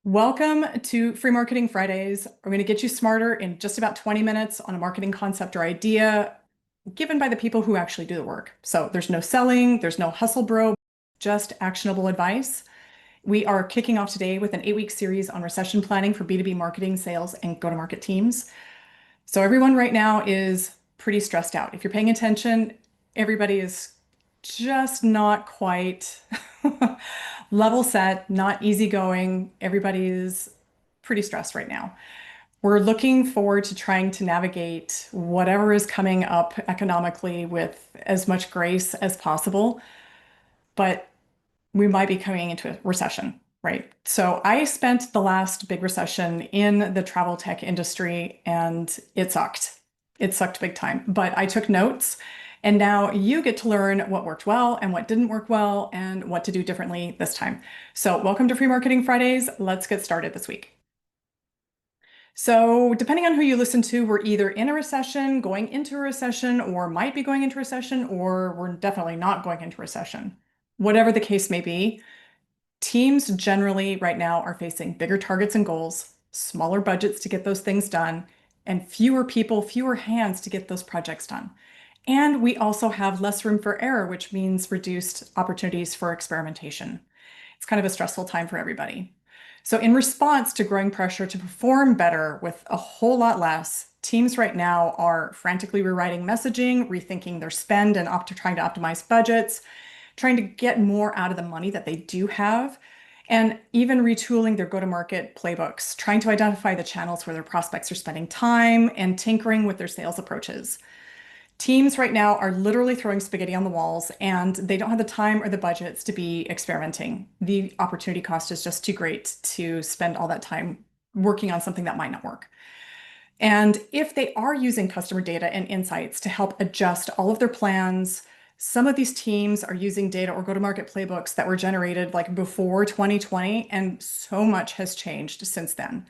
Welcome to Free Marketing Fridays. We're going to get you smarter in just about 20 minutes on a marketing concept or idea given by the people who actually do the work. So there's no selling, there's no hustle bro, just actionable advice. We are kicking off today with an 8-week series on recession planning for B2B marketing, sales, and go-to-market teams. So everyone right now is pretty stressed out. If you're paying attention, everybody is just not quite level set, not easygoing. Everybody's pretty stressed right now. We're looking forward to trying to navigate whatever is coming up economically with as much grace as possible, but we might be coming into a recession, right? So I spent the last big recession in the travel tech industry and it sucked. It sucked big time, but I took notes and now you get to learn what worked well and what didn't work well and what to do differently this time. So welcome to Free Marketing Fridays. Let's get started this week. So depending on who you listen to, we're either in a recession, going into a recession, or might be going into a recession, or we're definitely not going into a recession. Whatever the case may be, teams generally right now are facing bigger targets and goals, smaller budgets to get those things done, and fewer people, fewer hands to get those projects done. And we also have less room for error, which means reduced opportunities for experimentation. It's kind of a stressful time for everybody. So, in response to growing pressure to perform better with a whole lot less, teams right now are frantically rewriting messaging, rethinking their spend, and trying to optimize budgets, trying to get more out of the money that they do have, and even retooling their go-to-market playbooks, trying to identify the channels where their prospects are spending time and tinkering with their sales approaches. Teams right now are literally throwing spaghetti on the walls and they don't have the time or the budgets to be experimenting. The opportunity cost is just too great to spend all that time working on something that might not work. And if they are using customer data and insights to help adjust all of their plans, some of these teams are using data or go-to-market playbooks that were generated like before 2020, and so much has changed since then.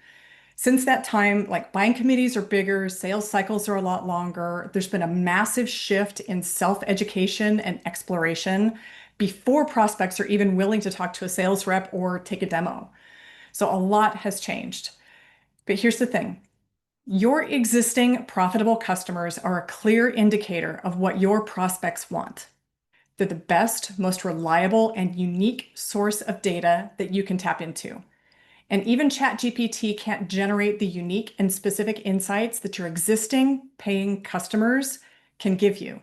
Since that time, like buying committees are bigger, sales cycles are a lot longer. There's been a massive shift in self-education and exploration before prospects are even willing to talk to a sales rep or take a demo. So a lot has changed. But here's the thing. Your existing profitable customers are a clear indicator of what your prospects want. They're the best, most reliable, and unique source of data that you can tap into. And even ChatGPT can't generate the unique and specific insights that your existing paying customers can give you.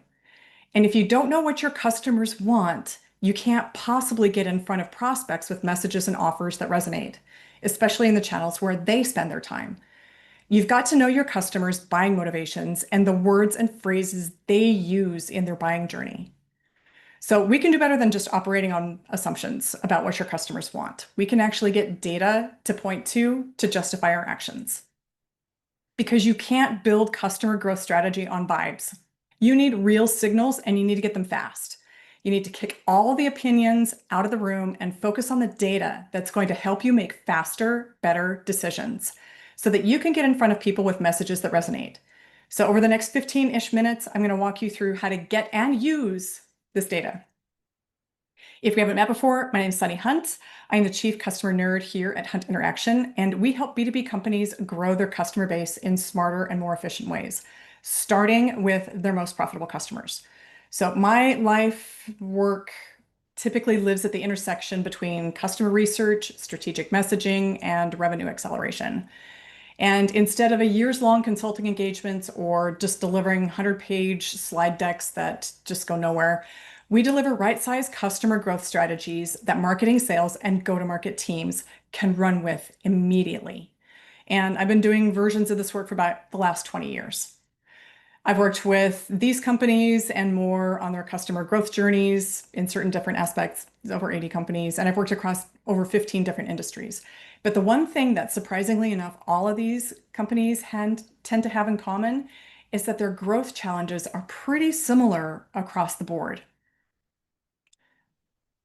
And if you don't know what your customers want, you can't possibly get in front of prospects with messages and offers that resonate, especially in the channels where they spend their time. You've got to know your customers' buying motivations and the words and phrases they use in their buying journey. So we can do better than just operating on assumptions about what your customers want. We can actually get data to point to justify our actions. Because you can't build customer growth strategy on vibes. You need real signals and you need to get them fast. You need to kick all the opinions out of the room and focus on the data that's going to help you make faster, better decisions so that you can get in front of people with messages that resonate. So over the next 15-ish minutes, I'm going to walk you through how to get and use this data. If we haven't met before, my name is Sunny Hunt. I'm the Chief Customer Nerd here at Hunt Interaction, and we help B2B companies grow their customer base in smarter and more efficient ways, starting with their most profitable customers. So my life work typically lives at the intersection between customer research, strategic messaging, and revenue acceleration. And instead of a years-long consulting engagements or just delivering 100-page slide decks that just go nowhere, we deliver right-sized customer growth strategies that marketing, sales, and go-to-market teams can run with immediately. And I've been doing versions of this work for about the last 20 years. I've worked with these companies and more on their customer growth journeys in certain different aspects, over 80 companies, and I've worked across over 15 different industries. But the one thing that surprisingly enough, all of these companies tend to have in common is that their growth challenges are pretty similar across the board.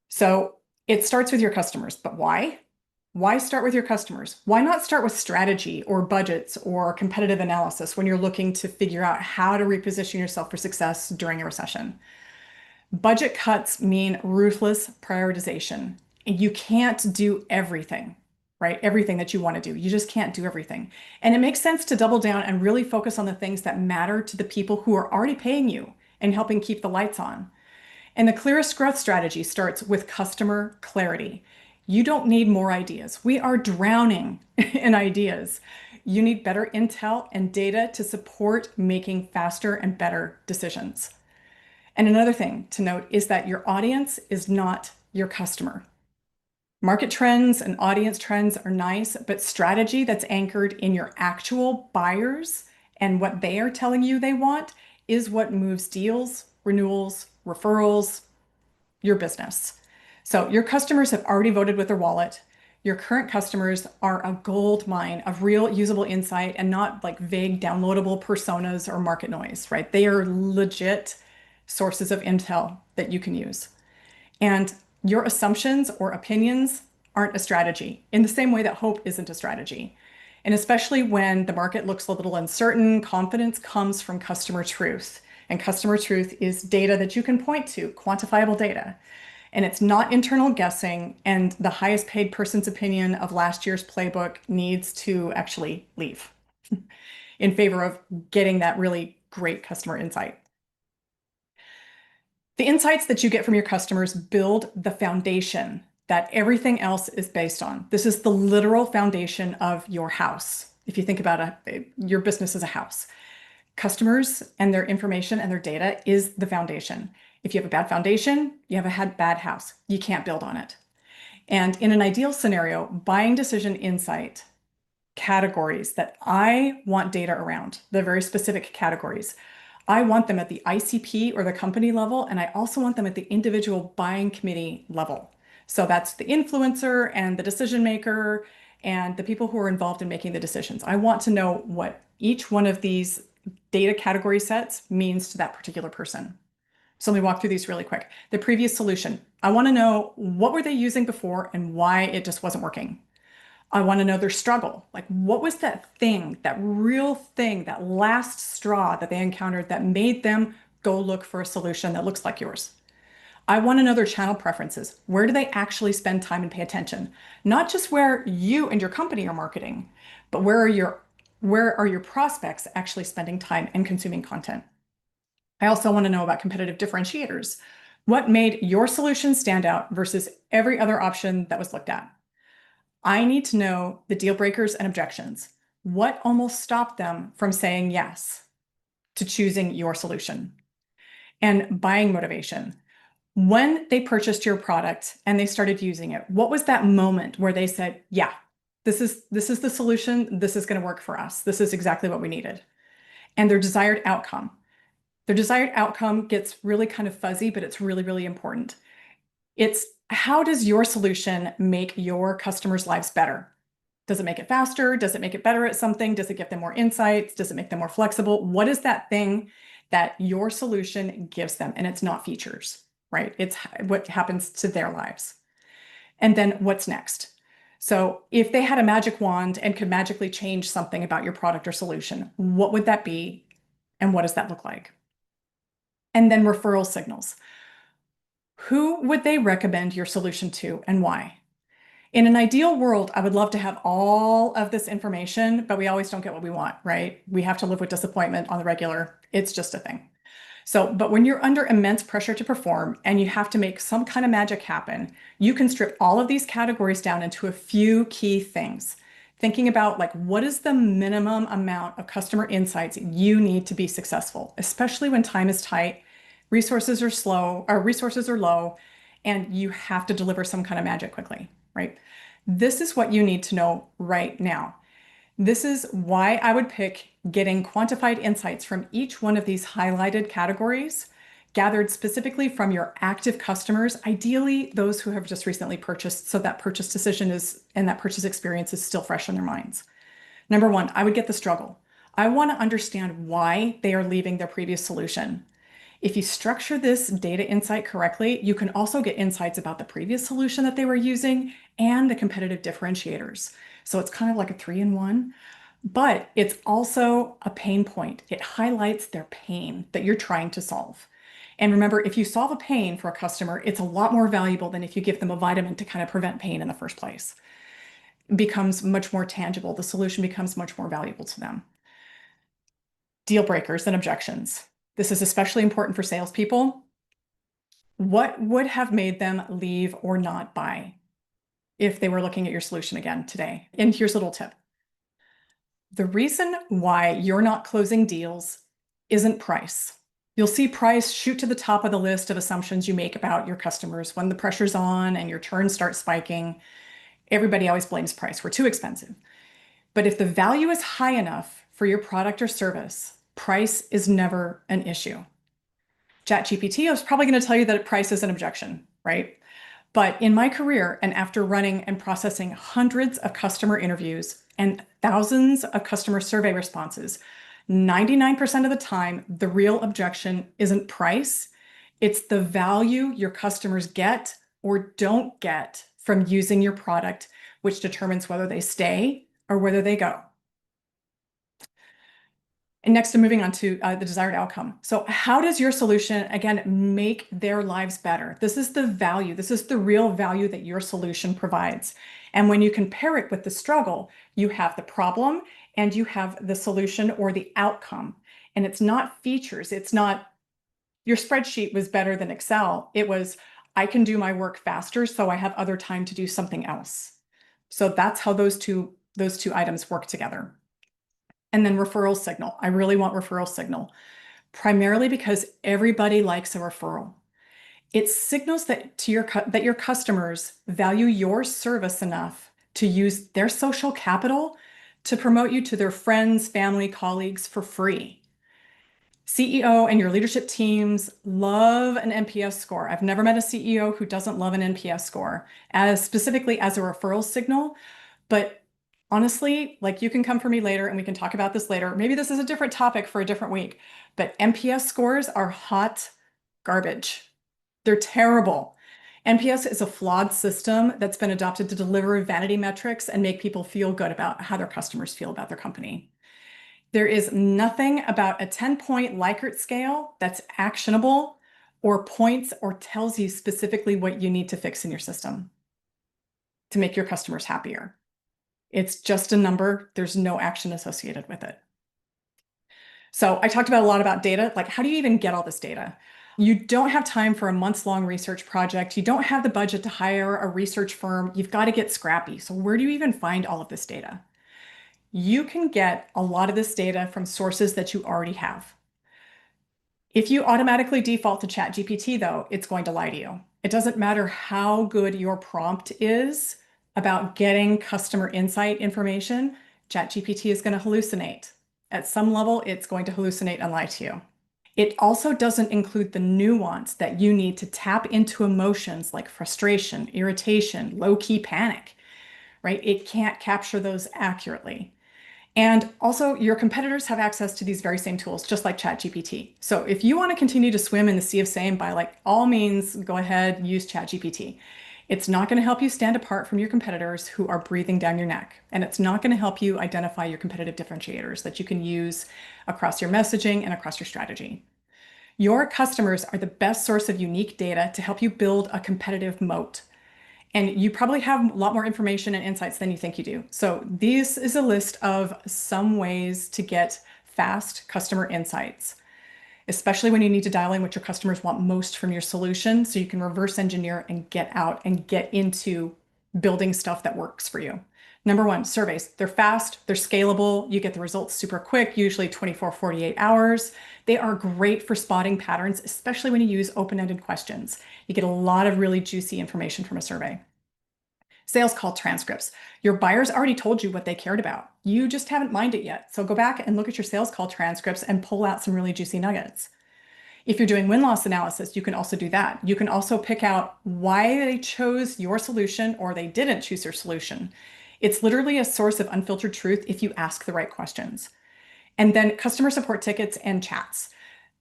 So it starts with your customers, but why? Why start with your customers? Why not start with strategy or budgets or competitive analysis when you're looking to figure out how to reposition yourself for success during a recession? Budget cuts mean ruthless prioritization. You can't do everything, right? Everything that you want to do. You just can't do everything. And it makes sense to double down and really focus on the things that matter to the people who are already paying you and helping keep the lights on. And the clearest growth strategy starts with customer clarity. You don't need more ideas. We are drowning in ideas. You need better intel and data to support making faster and better decisions. And another thing to note is that your audience is not your customer. Market trends and audience trends are nice, but strategy that's anchored in your actual buyers and what they are telling you they want is what moves deals, renewals, referrals, your business. So your customers have already voted with their wallet. Your current customers are a gold mine of real usable insight and not like vague downloadable personas or market noise, right? They are legit sources of intel that you can use. And your assumptions or opinions aren't a strategy in the same way that hope isn't a strategy. And especially when the market looks a little uncertain, confidence comes from customer truth. And customer truth is data that you can point to, quantifiable data. And it's not internal guessing, and the highest paid person's opinion of last year's playbook needs to actually leave in favor of getting that really great customer insight. The insights that you get from your customers build the foundation that everything else is based on. This is the literal foundation of your house. If you think about your business as a house, customers and their information and their data is the foundation. If you have a bad foundation, you have a bad house. You can't build on it. And in an ideal scenario, buying decision insight categories that I want data around, the very specific categories. I want them at the ICP or the company level, and I also want them at the individual buying committee level. So that's the influencer and the decision maker and the people who are involved in making the decisions. I want to know what each one of these data category sets means to that particular person. So let me walk through these really quick. The previous solution. I want to know what were they using before and why it just wasn't working. I want to know their struggle. Like, what was that thing, that real thing, that last straw that they encountered that made them go look for a solution that looks like yours? I want to know their channel preferences. Where do they actually spend time and pay attention? Not just where you and your company are marketing, but where are your prospects actually spending time and consuming content? I also want to know about competitive differentiators. What made your solution stand out versus every other option that was looked at? I need to know the deal breakers and objections. What almost stopped them from saying yes to choosing your solution? And buying motivation. When they purchased your product and they started using it, what was that moment where they said, yeah, this is the solution. This is going to work for us. This is exactly what we needed. And their desired outcome. Their desired outcome gets really kind of fuzzy, but it's really, really important. It's how does your solution make your customers' lives better? Does it make it faster? Does it make it better at something? Does it give them more insights? Does it make them more flexible? What is that thing that your solution gives them? And it's not features, right? It's what happens to their lives. And then what's next? So if they had a magic wand and could magically change something about your product or solution, what would that be? And what does that look like? And then referral signals. Who would they recommend your solution to and why? In an ideal world, I would love to have all of this information, but we always don't get what we want, right? We have to live with disappointment on the regular. It's just a thing. So, but when you're under immense pressure to perform and you have to make some kind of magic happen, you can strip all of these categories down into a few key things. Thinking about like, what is the minimum amount of customer insights you need to be successful, especially when time is tight, resources are slow, or resources are low, and you have to deliver some kind of magic quickly, right? This is what you need to know right now. This is why I would pick getting quantified insights from each one of these highlighted categories, gathered specifically from your active customers, ideally those who have just recently purchased, so that purchase decision is and that purchase experience is still fresh in their minds. Number one, I would get the struggle. I want to understand why they are leaving their previous solution. If you structure this data insight correctly, you can also get insights about the previous solution that they were using and the competitive differentiators. So it's kind of like a 3-in-1, but it's also a pain point. It highlights their pain that you're trying to solve. And remember, if you solve a pain for a customer, it's a lot more valuable than if you give them a vitamin to kind of prevent pain in the first place. becomes much more tangible. The solution becomes much more valuable to them. Deal breakers and objections. This is especially important for salespeople. What would have made them leave or not buy if they were looking at your solution again today? And here's a little tip. The reason why you're not closing deals isn't price. You'll see price shoot to the top of the list of assumptions you make about your customers when the pressure's on and your turns start spiking. Everybody always blames price. We're too expensive. But if the value is high enough for your product or service, price is never an issue. ChatGPT is probably going to tell you that price is an objection, right? But in my career, and after running and processing hundreds of customer interviews and thousands of customer survey responses, 99% of the time, the real objection isn't price, it's the value your customers get or don't get from using your product, which determines whether they stay or whether they go. And next, I'm moving on to the desired outcome. So how does your solution, again, make their lives better? This is the value. This is the real value that your solution provides. And when you compare it with the struggle, you have the problem and you have the solution or the outcome. And it's not features. It's not your spreadsheet was better than Excel. It was, I can do my work faster, so I have other time to do something else. So that's how those two items work together. And then referral signal. I really want referral signal, primarily because everybody likes a referral. It signals that your customers value your service enough to use their social capital to promote you to their friends, family, colleagues for free. CEO and your leadership teams love an NPS score. I've never met a CEO who doesn't love an NPS score, as specifically as a referral signal. But honestly, like, you can come for me later and we can talk about this later. Maybe this is a different topic for a different week, but NPS scores are hot garbage. They're terrible. NPS is a flawed system that's been adopted to deliver vanity metrics and make people feel good about how their customers feel about their company. There is nothing about a 10-point Likert scale that's actionable or points or tells you specifically what you need to fix in your system to make your customers happier. It's just a number. There's no action associated with it. So I talked about a lot about data. Like, how do you even get all this data? You don't have time for a months-long research project. You don't have the budget to hire a research firm. You've got to get scrappy. So where do you even find all of this data? You can get a lot of this data from sources that you already have. If you automatically default to ChatGPT, though, it's going to lie to you. It doesn't matter how good your prompt is about getting customer insight information, ChatGPT is going to hallucinate. At some level, it's going to hallucinate and lie to you. It also doesn't include the nuance that you need to tap into emotions like frustration, irritation, low-key panic, right? It can't capture those accurately. And also, your competitors have access to these very same tools, just like ChatGPT. So if you want to continue to swim in the sea of same, by like all means, go ahead, use ChatGPT. It's not going to help you stand apart from your competitors who are breathing down your neck. And it's not going to help you identify your competitive differentiators that you can use across your messaging and across your strategy. Your customers are the best source of unique data to help you build a competitive moat. And you probably have a lot more information and insights than you think you do. So this is a list of some ways to get fast customer insights, especially when you need to dial in what your customers want most from your solution, so you can reverse engineer and get out and get into building stuff that works for you. Number one, surveys. They're fast, they're scalable, you get the results super quick, usually 24, 48 hours. They are great for spotting patterns, especially when you use open-ended questions. You get a lot of really juicy information from a survey. Sales call transcripts. Your buyers already told you what they cared about. You just haven't mined it yet. So go back and look at your sales call transcripts and pull out some really juicy nuggets. If you're doing win-loss analysis, you can also do that. You can also pick out why they chose your solution or they didn't choose your solution. It's literally a source of unfiltered truth if you ask the right questions. And then customer support tickets and chats.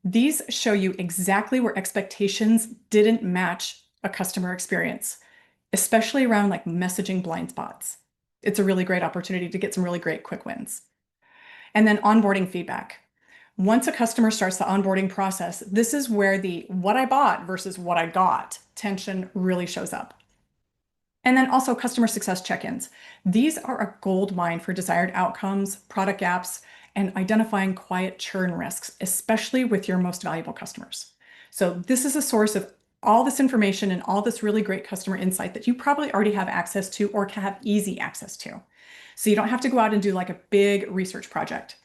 These show you exactly where expectations didn't match a customer experience, especially around like messaging blind spots. It's a really great opportunity to get some really great quick wins. And then onboarding feedback. Once a customer starts the onboarding process, this is where the what I bought versus what I got tension really shows up. And then also customer success check-ins. These are a gold mine for desired outcomes, product gaps, and identifying quiet churn risks, especially with your most valuable customers. So this is a source of all this information and all this really great customer insight that you probably already have access to or can have easy access to. So you don't have to go out and do like a big research project.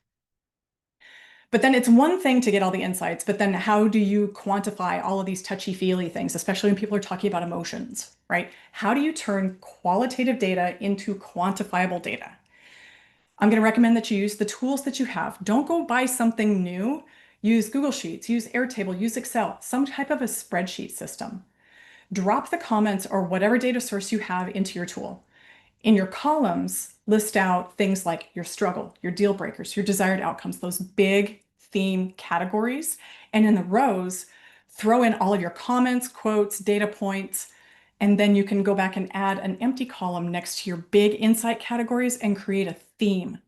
But then it's one thing to get all the insights, but then how do you quantify all of these touchy-feely things, especially when people are talking about emotions, right? How do you turn qualitative data into quantifiable data? I'm going to recommend that you use the tools that you have. Don't go buy something new. Use Google Sheets, use Airtable, use Excel, some type of a spreadsheet system. Drop the comments or whatever data source you have into your tool. In your columns, list out things like your struggle, your deal breakers, your desired outcomes, those big theme categories. And in the rows, throw in all of your comments, quotes, data points, and then you can go back and add an empty column next to your big insight categories and create a theme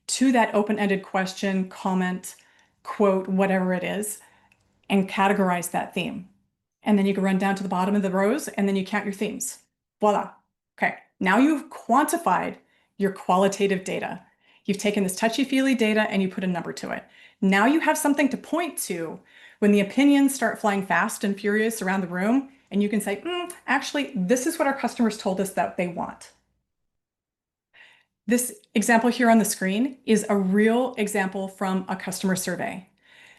to that open-ended question, comment, quote, whatever it is, and categorize that theme. And then you can run down to the bottom of the rows and then you count your themes. Voila. Okay, now you've quantified your qualitative data. You've taken this touchy-feely data and you put a number to it. Now you have something to point to when the opinions start flying fast and furious around the room, and you can say, actually, this is what our customers told us that they want. This example here on the screen is a real example from a customer survey.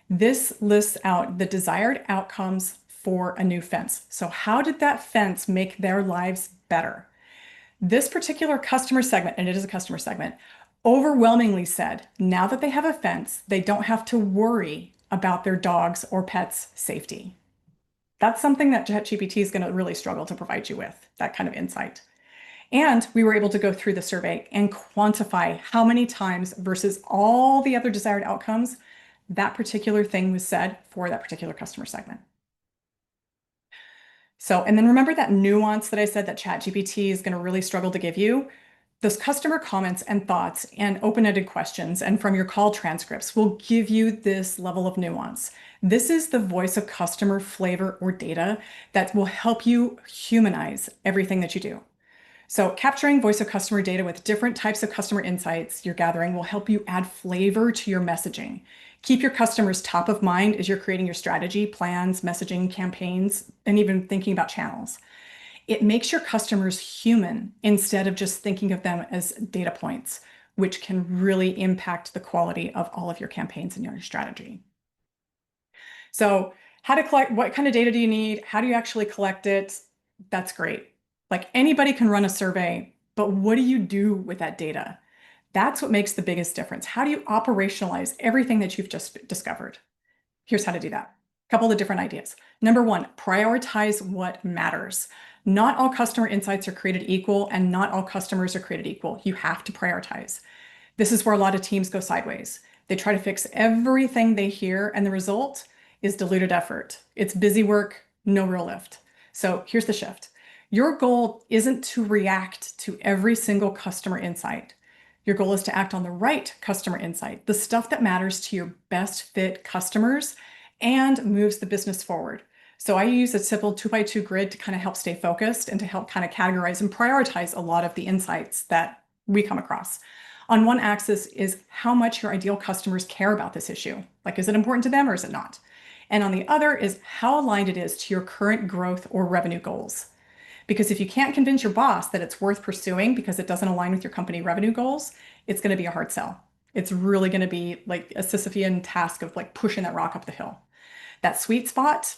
This lists out the desired outcomes for a new fence. So how did that fence make their lives better? This particular customer segment, and it is a customer segment, overwhelmingly said, now that they have a fence, they don't have to worry about their dogs or pets' safety. That's something that ChatGPT is going to really struggle to provide you with, that kind of insight. And we were able to go through the survey and quantify how many times versus all the other desired outcomes that particular thing was said for that particular customer segment. So, and then remember that nuance that I said that ChatGPT is going to really struggle to give you? Those customer comments and thoughts and open-ended questions and from your call transcripts will give you this level of nuance. This is the voice of customer flavor or data that will help you humanize everything that you do. So capturing voice of customer data with different types of customer insights you're gathering will help you add flavor to your messaging. Keep your customers top of mind as you're creating your strategy, plans, messaging, campaigns, and even thinking about channels. It makes your customers human instead of just thinking of them as data points, which can really impact the quality of all of your campaigns and your strategy. So how to collect, what kind of data do you need? How do you actually collect it? That's great. Like anybody can run a survey, but what do you do with that data? That's what makes the biggest difference. How do you operationalize everything that you've just discovered? Here's how to do that. A couple of different ideas. Number one, prioritize what matters. Not all customer insights are created equal, and not all customers are created equal. You have to prioritize. This is where a lot of teams go sideways. They try to fix everything they hear, and the result is diluted effort. It's busy work, no real lift. So here's the shift. Your goal isn't to react to every single customer insight. Your goal is to act on the right customer insight, the stuff that matters to your best fit customers and moves the business forward. So I use a simple 2x2 grid to kind of help stay focused and to help kind of categorize and prioritize a lot of the insights that we come across. On one axis is how much your ideal customers care about this issue. Like, is it important to them or is it not? And on the other is how aligned it is to your current growth or revenue goals. Because if you can't convince your boss that it's worth pursuing because it doesn't align with your company revenue goals, it's going to be a hard sell. It's really going to be like a Sisyphean task of like pushing that rock up the hill. That sweet spot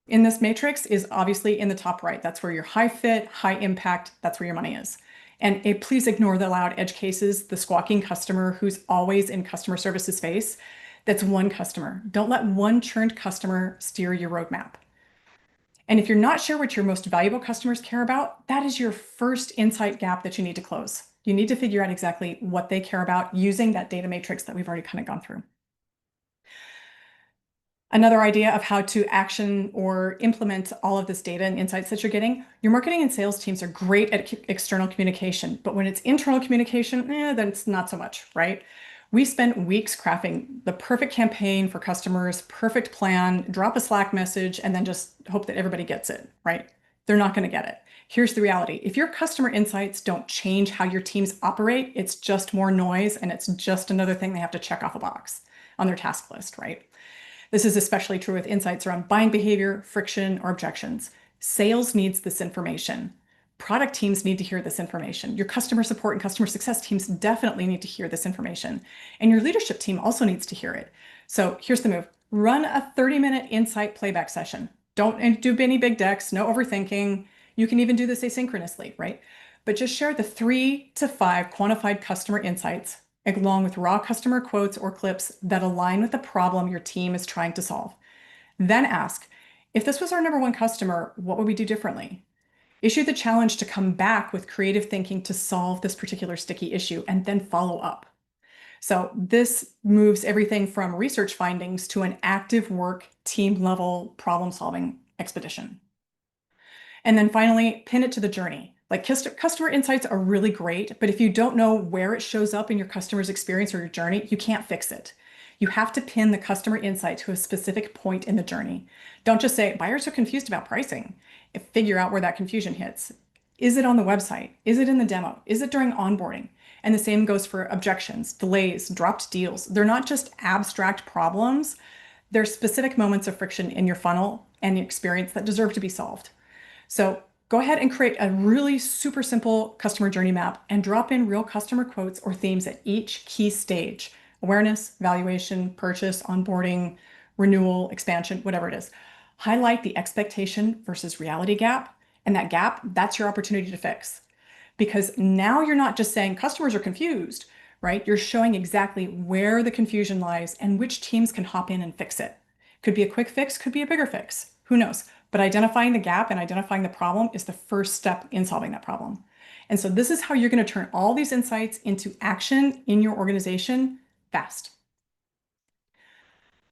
in this matrix is obviously in the top right. That's where your high fit, high impact, that's where your money is. And please ignore the loud edge cases, the squawking customer who's always in customer services space. That's one customer. Don't let one churned customer steer your roadmap. And if you're not sure what your most valuable customers care about, that is your first insight gap that you need to close. You need to figure out exactly what they care about using that data matrix that we've already kind of gone through. Another idea of how to action or implement all of this data and insights that you're getting, your marketing and sales teams are great at external communication, but when it's internal communication, then it's not so much, right? We spent weeks crafting the perfect campaign for customers, perfect plan, drop a Slack message, and then just hope that everybody gets it, right? They're not going to get it. Here's the reality. If your customer insights don't change how your teams operate, it's just more noise and it's just another thing they have to check off a box on their task list, right? This is especially true with insights around buying behavior, friction, or objections. Sales needs this information. Product teams need to hear this information. Your customer support and customer success teams definitely need to hear this information. And your leadership team also needs to hear it. So here's the move. Run a 30-minute insight playback session. Don't do any big decks, no overthinking. You can even do this asynchronously, right? But just share the 3 to 5 quantified customer insights along with raw customer quotes or clips that align with the problem your team is trying to solve. Then ask, if this was our number one customer, what would we do differently? Issue the challenge to come back with creative thinking to solve this particular sticky issue and then follow up. So this moves everything from research findings to an active work team level problem solving expedition. And then finally, pin it to the journey. Like customer insights are really great, but if you don't know where it shows up in your customer's experience or your journey, you can't fix it. You have to pin the customer insight to a specific point in the journey. Don't just say, buyers are confused about pricing. Figure out where that confusion hits. Is it on the website? Is it in the demo? Is it during onboarding? And the same goes for objections, delays, dropped deals. They're not just abstract problems. They're specific moments of friction in your funnel and the experience that deserve to be solved. So go ahead and create a really super simple customer journey map and drop in real customer quotes or themes at each key stage: awareness, valuation, purchase, onboarding, renewal, expansion, whatever it is. Highlight the expectation versus reality gap. And that gap, that's your opportunity to fix. Because now you're not just saying customers are confused, right? You're showing exactly where the confusion lies and which teams can hop in and fix it. Could be a quick fix, could be a bigger fix. Who knows? But identifying the gap and identifying the problem is the first step in solving that problem. And so this is how you're going to turn all these insights into action in your organization fast.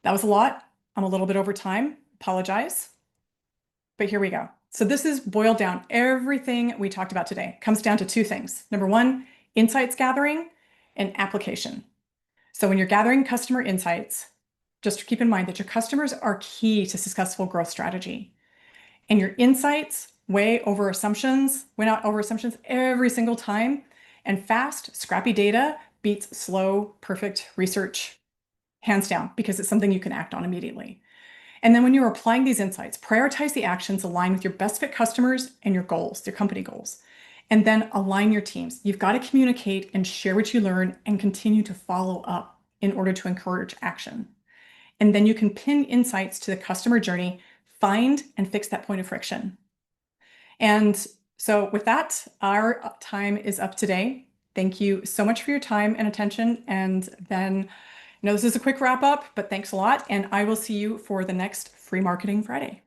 That was a lot. I'm a little bit over time. Apologize. But here we go. So this is boiled down. Everything we talked about today comes down to 2 things. Number 1, insights gathering and application. So when you're gathering customer insights, just keep in mind that your customers are key to successful growth strategy. And your insights weigh over assumptions, win out over assumptions every single time. And fast, scrappy data beats slow, perfect research, hands down, because it's something you can act on immediately. And then when you're applying these insights, prioritize the actions aligned with your best fit customers and your goals, your company goals. And then align your teams. You've got to communicate and share what you learn and continue to follow up in order to encourage action. And then you can pin insights to the customer journey, find and fix that point of friction. And so with that, our time is up today. Thank you so much for your time and attention. And then, this is a quick wrap up, but thanks a lot. And I will see you for the next Free Marketing Friday.